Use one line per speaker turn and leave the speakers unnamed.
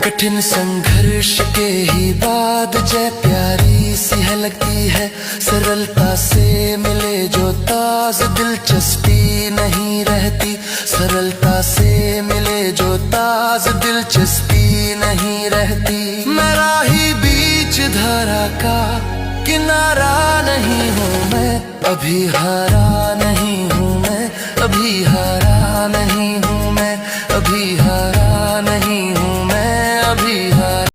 कठिन संघर्ष के ही बाद जय प्यारी सी है लगती है। सरलता से मिले जो ताज दिलचस्पी नहीं रहती। सरलता से मिले जो ताज दिलचस्पी नहीं रहती। मैं राही बीच धारा का किनारा नहीं हूँ मैं, अभी हारा नहीं हूँ मैं, अभी हारा नहीं